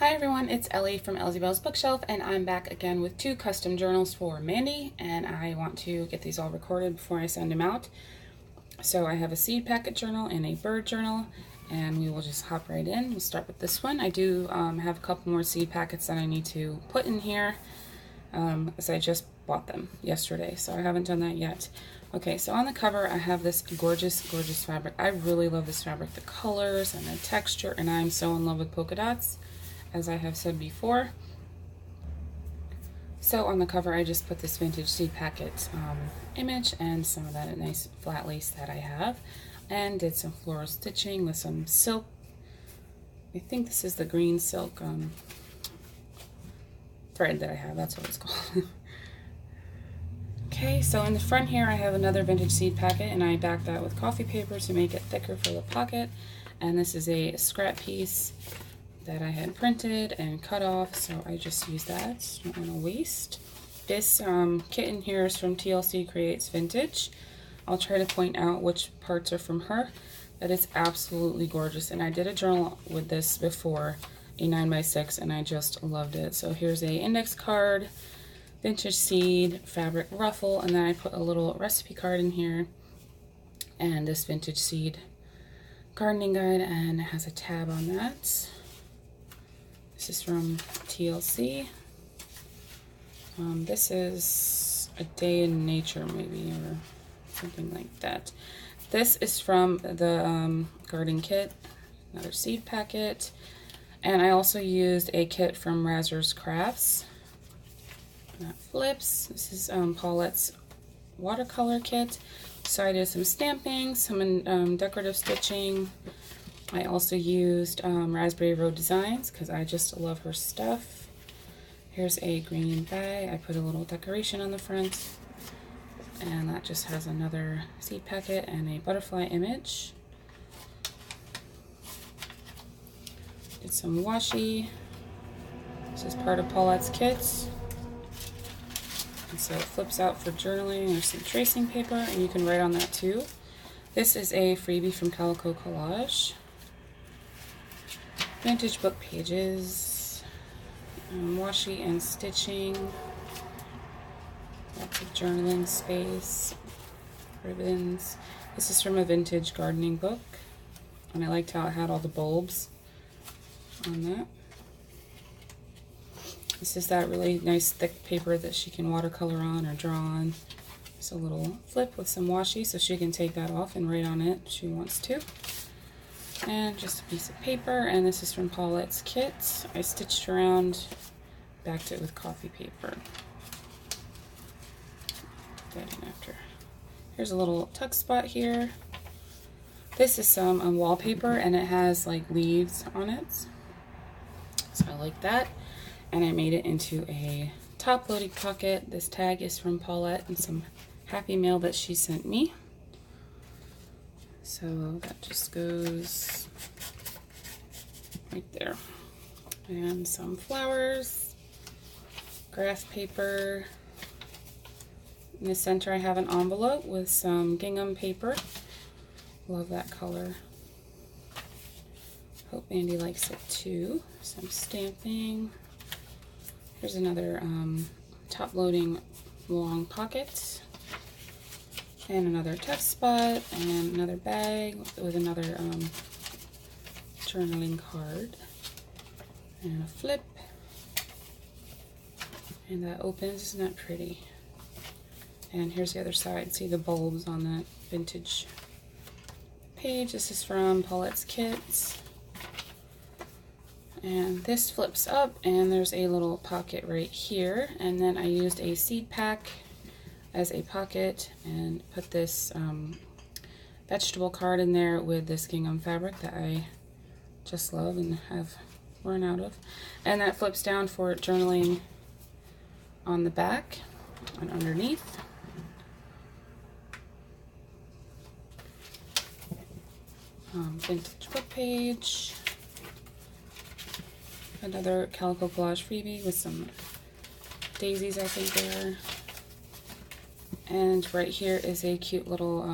Hi everyone, it's Ellie from Elsie Bell's Bookshelf, and I'm back again with 2 custom journals for Mandy, and I want to get these all recorded before I send them out. So I have a seed packet journal and a bird journal, and we will just hop right in. We'll start with this one. I do have a couple more seed packets that I need to put in here, as I just bought them yesterday, so I haven't done that yet. Okay, so on the cover I have this gorgeous fabric. I really love this fabric, the colors and the texture, and I'm so in love with polka dots, as I have said before. So on the cover I just put this vintage seed packet image and some of that nice flat lace that I have, and did some floral stitching with some silk. I think this is the green silk thread that I have, that's what it's called. Okay, so in the front here I have another vintage seed packet, and I backed that with coffee paper to make it thicker for the pocket. And this is a scrap piece that I had printed and cut off, so I just used that. Don't want to waste. This kitten here is from TLC Creates Vintage. I'll try to point out which parts are from her, but it's absolutely gorgeous. And I did a journal with this before, a 9x6, and I just loved it. So here's a index card, vintage seed, fabric ruffle, and then I put a little recipe card in here, and this vintage seed gardening guide, and it has a tab on that. This is from TLC. This is a day in nature, maybe, or something like that. This is from the garden kit, another seed packet. And I also used a kit from Razzers Crafts. That flips. This is Paulette's watercolor kit. So I did some stamping, some decorative stitching. I also used Raspberry Road Designs because I just love her stuff. Here's a green bag. I put a little decoration on the front, and that just has another seed packet and a butterfly image. Did some washi. This is part of Paulette's kit. And so it flips out for journaling. There's some tracing paper, and you can write on that too. This is a freebie from Calico Collage. Vintage book pages, washi and stitching, lots of journaling space, ribbons. This is from a vintage gardening book, and I liked how it had all the bulbs on that. This is that really nice thick paper that she can watercolor on or draw on. It's a little flip with some washi, so she can take that off and write on it if she wants to. And just a piece of paper, and this is from Paulette's kit. I stitched around, backed it with coffee paper. Put that in after. Here's a little tuck spot here. This is some wallpaper, and it has like leaves on it, so I like that. And I made it into a top-loading pocket. This tag is from Paulette and some Happy Mail that she sent me. So that just goes right there. And some flowers, graph paper. In the center I have an envelope with some gingham paper. Love that color. Hope Mandy likes it too. Some stamping. Here's another top-loading long pocket. And another tuck spot, and another bag with another journaling card, and a flip, and that opens. Isn't that pretty? And here's the other side. See the bulbs on that vintage page. This is from Paulette's kit, and this flips up, and there's a little pocket right here. And then I used a seed pack as a pocket and put this vegetable card in there with this gingham fabric that I just love and have run out of. And that flips down for journaling on the back and underneath. Vintage book page. Another Calico Collage freebie with some daisies, I think there. And right here is a cute little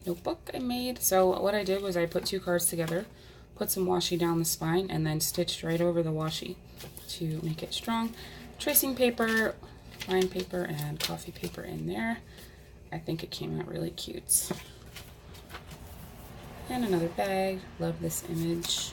notebook I made. So what I did was I put 2 cards together. put some washi down the spine, and then stitched right over the washi to make it strong. Tracing paper, line paper, and coffee paper in there. I think it came out really cute. And another bag. Love this image.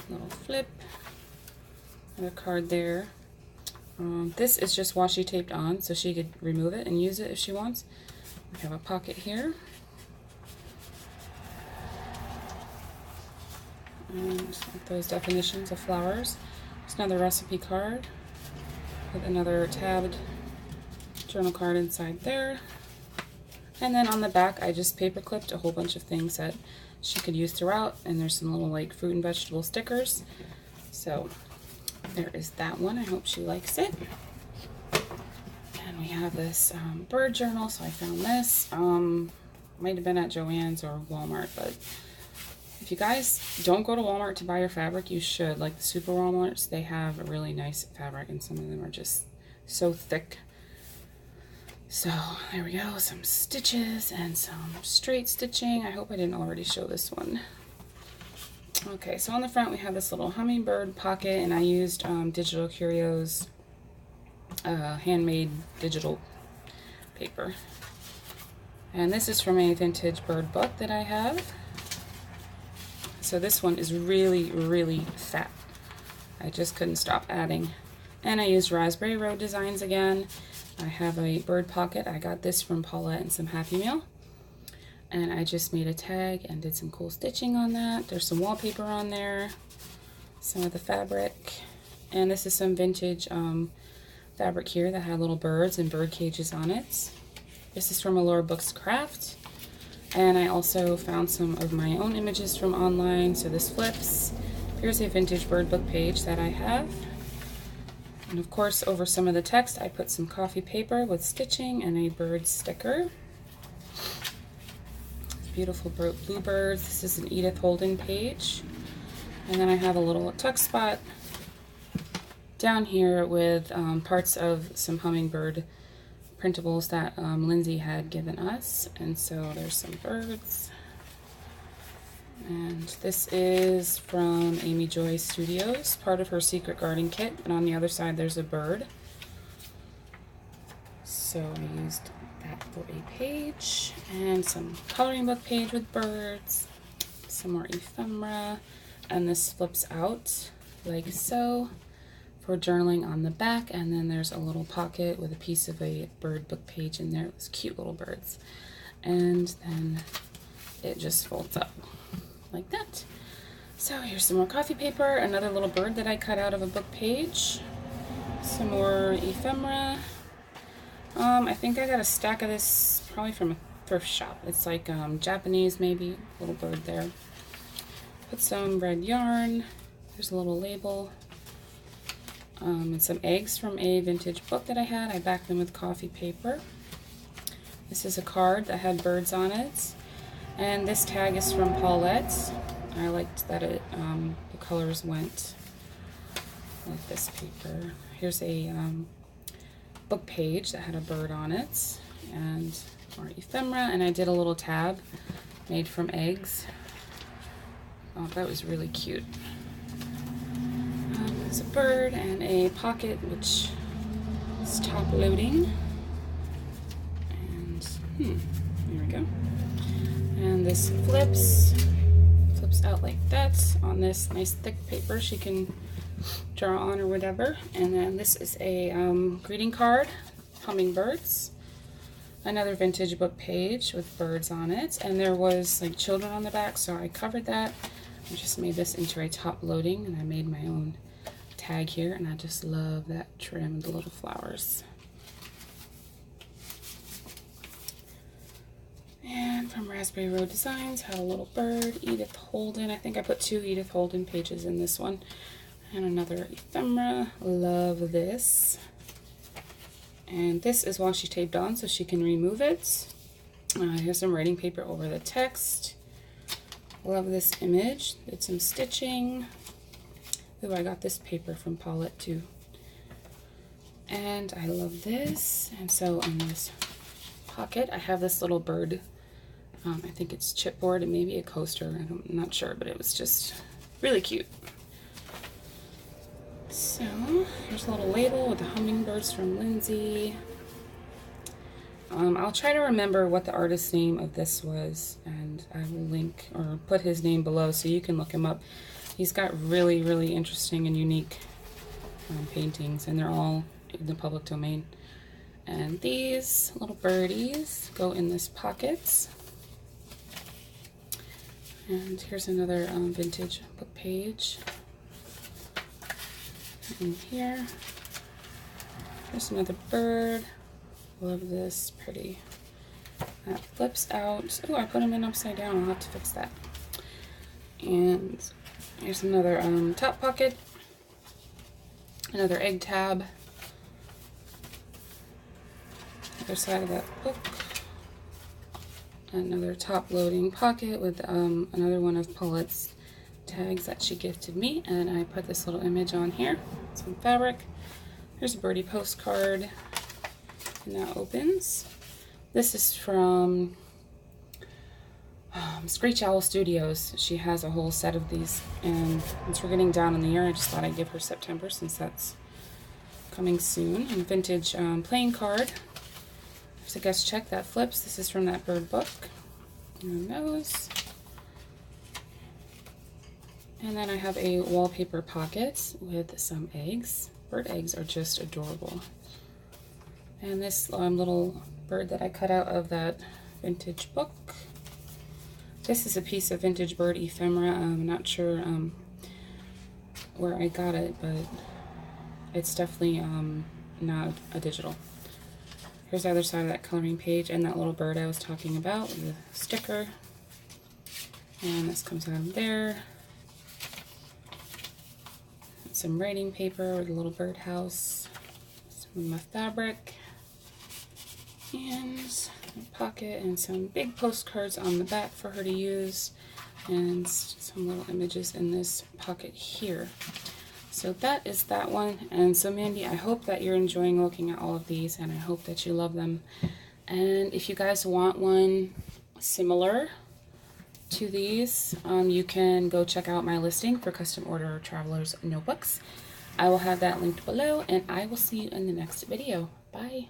Little flip. Another card there. This is just washi taped on, so she could remove it and use it if she wants. I have a pocket here. And those definitions of flowers. There's another recipe card with another tabbed journal card inside there. And then on the back, I just paper clipped a whole bunch of things that she could use throughout. And there's some little like fruit and vegetable stickers. So there is that one. I hope she likes it. And we have this bird journal. So I found this. Might have been at Joann's or Walmart, but if you guys don't go to Walmart to buy your fabric, you should. Like the super Walmarts, they have a really nice fabric, and some of them are just so thick. So there we go, some stitches and some straight stitching. I hope I didn't already show this one. Okay, so on the front we have this little hummingbird pocket, and I used Digital Curios handmade digital paper. And this is from a vintage bird book that I have. So this one is really, really fat. I just couldn't stop adding. And I used Raspberry Road designs again. I have a bird pocket. I got this from Paulette and some Happy Meal. And I just made a tag and did some cool stitching on that. There's some wallpaper on there, some of the fabric. And this is some vintage fabric here that had little birds and bird cages on it. This is from Allure Books Craft. And I also found some of my own images from online, so this flips. Here's a vintage bird book page that I have. And of course, over some of the text, I put some coffee paper with stitching and a bird sticker. Beautiful bluebirds. This is an Edith Holden page. And then I have a little tuck spot down here with parts of some hummingbird printables that Lindsay had given us. And so there's some birds. And this is from Amy Joy Studios, part of her Secret Garden kit. And on the other side there's a bird. So I used that for a page. And some coloring book page with birds. Some more ephemera. And this flips out like so for journaling on the back, and then there's a little pocket with a piece of a bird book page in there. Those cute little birds. And then it just folds up like that. So here's some more coffee paper, another little bird that I cut out of a book page, some more ephemera. I think I got a stack of this probably from a thrift shop. It's like Japanese maybe, little bird there. Put some red yarn. There's a little label. And some eggs from a vintage book that I had. I backed them with coffee paper. This is a card that had birds on it. And this tag is from Paulette. I liked that it the colors went with this paper. Here's a book page that had a bird on it. And more ephemera. And I did a little tab made from eggs. Oh, that was really cute. There's a bird and a pocket which is top loading. And here we go. And this flips out like that on this nice thick paper she can draw on or whatever. And then this is a greeting card, hummingbirds. Another vintage book page with birds on it. And there was like children on the back, so I covered that. I just made this into a top loading, and I made my own tag here, and I just love that trim, the little flowers. And from Raspberry Road Designs, had a little bird, Edith Holden. I think I put 2 Edith Holden pages in this one. And another ephemera. Love this. And this is washi taped on, so she can remove it. Here's some writing paper over the text. Love this image. Did some stitching. Ooh, I got this paper from Paulette too. And I love this. And so in this pocket, I have this little bird I think it's chipboard and maybe a coaster. I'm not sure, but it was just really cute. So here's a little label with the hummingbirds from Lindsay. I'll try to remember what the artist's name of this was, and I will link or put his name below so you can look him up. He's got really, really interesting and unique paintings, and they're all in the public domain. And these little birdies go in this pocket. And here's another vintage book page. And here, there's another bird. Love this, pretty. That flips out. Oh, I put them in upside down. I'll have to fix that. And here's another top pocket. Another egg tab. Other side of that book. Another top loading pocket with another one of Paulette's tags that she gifted me. And I put this little image on here. Some fabric. Here's a birdie postcard. And that opens. This is from Screech Owl Studios. She has a whole set of these, and since we're getting down in the year, I just thought I'd give her September since that's coming soon. And vintage playing card. There's a guest check that flips. This is from that bird book. And those. And then I have a wallpaper pocket with some eggs. Bird eggs are just adorable. And this little bird that I cut out of that vintage book. This is a piece of vintage bird ephemera. I'm not sure where I got it, but it's definitely not a digital. Here's the other side of that coloring page and that little bird I was talking about, the sticker. And this comes out of there. Some writing paper with a little birdhouse. Some of my fabric. And a pocket and some big postcards on the back for her to use. And some little images in this pocket here. So that is that one. And so Mandy, I hope that you're enjoying looking at all of these, and I hope that you love them. And if you guys want one similar to these, you can go check out my listing for custom order travelers notebooks. I will have that linked below, and I will see you in the next video. Bye.